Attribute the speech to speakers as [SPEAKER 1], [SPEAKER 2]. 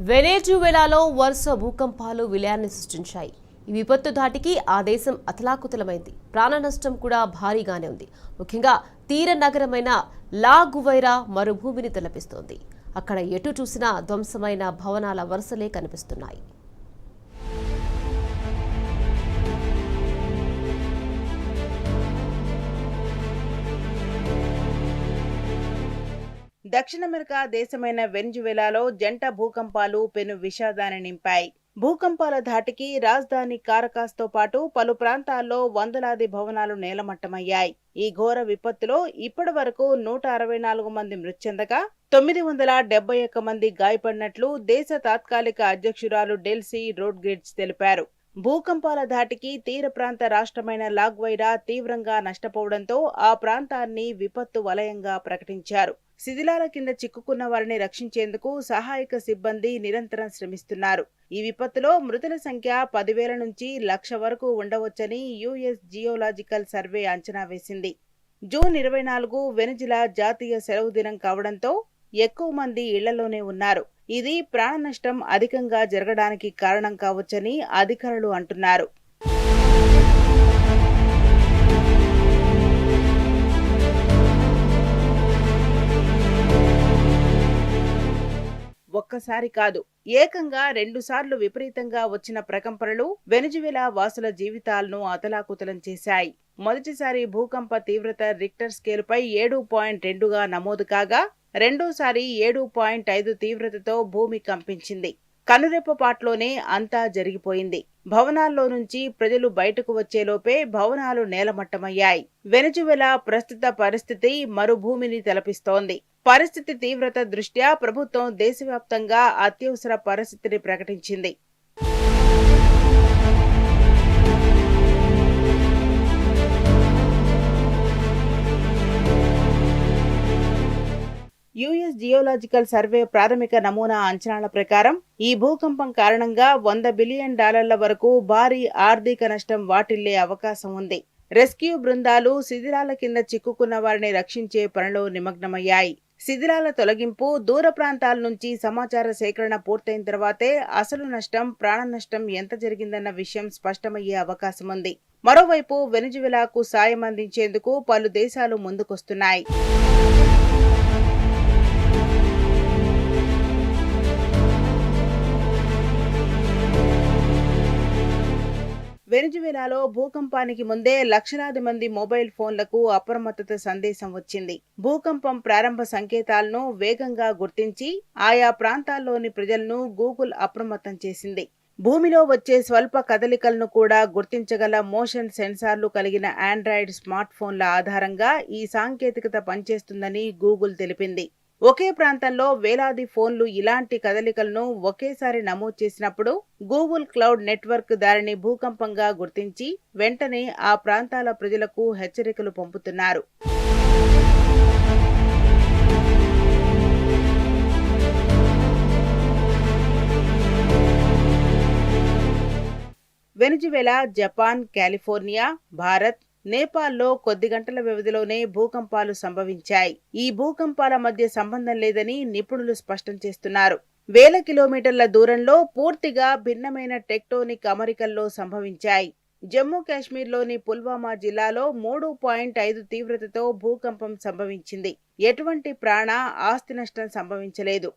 [SPEAKER 1] వెనెజువెలాలో వరుస భూకంపాలు విలయాన్ని సృష్టించాయి. ఈ విపత్తు ధాటికి ఆ దేశం అతలాకుతలమైంది. ప్రాణ నష్టం కూడా భారీగానే ఉంది. ముఖ్యంగా తీర నగరమైన లా గువైరా మరుభూమిని తలపిస్తోంది. అక్కడ ఎటు చూసినా ధ్వంసమైన భవనాల వరుసలే కనిపిస్తున్నాయి.
[SPEAKER 2] దక్షిణ అమెరికా దేశమైన వెనెజువెలాలో జంట భూకంపాలు పెను విషాదాన్ని నింపాయి. భూకంపాల ధాటికి రాజధాని కారకాస్తో పాటు పలు ప్రాంతాల్లో వందలాది భవనాలు నేలమట్టమయ్యాయి. ఈ ఘోర విపత్తులో ఇప్పటి వరకు 164 మంది మృతి చెందగా 971 మంది గాయపడినట్లు దేశ తాత్కాలిక అధ్యక్షురాలు డెల్సీ రోడ్రిగ్జ్ తెలిపారు. భూకంపాల ధాటికి తీర ప్రాంత రాష్ట్రమైన లాగ్వైరా తీవ్రంగా నష్టపోవడంతో ఆ ప్రాంతాన్ని విపత్తు వలయంగా ప్రకటించారు. శిథిలాల కింద చిక్కుకున్న వారిని రక్షించేందుకు సహాయక సిబ్బంది నిరంతరం శ్రమిస్తున్నారు. ఈ విపత్తులో మృతుల సంఖ్య 10,000 నుంచి 1,00,000 వరకు ఉండవచ్చని యుఎస్ జియోలాజికల్ సర్వే అంచనా వేసింది. జూన్ 24 వెనెజులా జాతీయ సెలవు దినం కావడంతో ఎక్కువ మంది ఇళ్లలోనే ఉన్నారు. ఇది ప్రాణ నష్టం అధికంగా జరగడానికి కారణం కావచ్చని అధికారులు అంటున్నారు. ఒక్కసారి కాదు, ఏకంగా 2 సార్లు విపరీతంగా వచ్చిన ప్రకంపనలు వెనెజువెలా వాసుల జీవితాలను అతలాకుతలం చేశాయి. మొదటిసారి భూకంప తీవ్రత రిక్టర్ స్కేలుపై 7.2గా నమోదు కాగా రెండోసారి 7.5 తీవ్రతతో భూమి కంపించింది. కనురెప్పపాట్లోనే అంతా జరిగిపోయింది. భవనాల్లో నుంచి ప్రజలు బయటకు వచ్చేలోపే భవనాలు నేలమట్టమయ్యాయి. వెనెజువెలా ప్రస్తుత పరిస్థితి మరుభూమిని తలపిస్తోంది. పరిస్థితి తీవ్రత దృష్ట్యా ప్రభుత్వం దేశవ్యాప్తంగా అత్యవసర పరిస్థితిని ప్రకటించింది. యుఎస్ జియోలాజికల్ సర్వే ప్రాథమిక నమూనా అంచనాల ప్రకారం ఈ భూకంపం కారణంగా $100 బిలియన్ వరకు భారీ ఆర్థిక నష్టం వాటిల్లే అవకాశం ఉంది. రెస్క్యూ బృందాలు శిథిలాల కింద చిక్కుకున్న వారిని రక్షించే పనిలో నిమగ్నమయ్యాయి. శిథిలాల తొలగింపు, దూర ప్రాంతాల నుంచి సమాచార సేకరణ పూర్తయిన తర్వాతే అసలు నష్టం, ప్రాణ నష్టం ఎంత జరిగిందన్న విషయం స్పష్టమయ్యే అవకాశం ఉంది. మరోవైపు వెనెజువెలాకు సాయం అందించేందుకు పలు దేశాలు ముందుకొస్తున్నాయి. వెనెజువెలాలో భూకంపానికి ముందే లక్షలాది మంది మొబైల్ ఫోన్లకు అప్రమత్తత సందేశం వచ్చింది. భూకంపం ప్రారంభ సంకేతాలను వేగంగా గుర్తించి ఆయా ప్రాంతాల్లోని ప్రజలను గూగుల్ అప్రమత్తం చేసింది. భూమిలో వచ్చే స్వల్ప కదలికలను కూడా గుర్తించగల మోషన్ సెన్సార్లు కలిగిన ఆండ్రాయిడ్ స్మార్ట్ ఫోన్ల ఆధారంగా ఈ సాంకేతికత పనిచేస్తుందని గూగుల్ తెలిపింది. ఒకే ప్రాంతంలో వేలాది ఫోన్లు ఇలాంటి కదలికలను ఒకేసారి నమోదు చేసినప్పుడు గూగుల్ క్లౌడ్ నెట్వర్క్ దానిని భూకంపంగా గుర్తించి వెంటనే ఆ ప్రాంతాల ప్రజలకు హెచ్చరికలు పంపుతున్నారు. వెనెజువెలా, జపాన్, కాలిఫోర్నియా, భారత్, నేపాల్లో కొద్ది గంటల వ్యవధిలోనే భూకంపాలు సంభవించాయి. ఈ భూకంపాల మధ్య సంబంధం లేదని నిపుణులు స్పష్టం చేస్తున్నారు. వేల కిలోమీటర్ల దూరంలో పూర్తిగా భిన్నమైన టెక్టోనిక్ అమరికల్లో సంభవించాయి. జమ్మూ కాశ్మీర్లోని పుల్వామా జిల్లాలో 3.5 తీవ్రతతో భూకంపం సంభవించింది. ఎటువంటి ప్రాణ, ఆస్తి నష్టం సంభవించలేదు.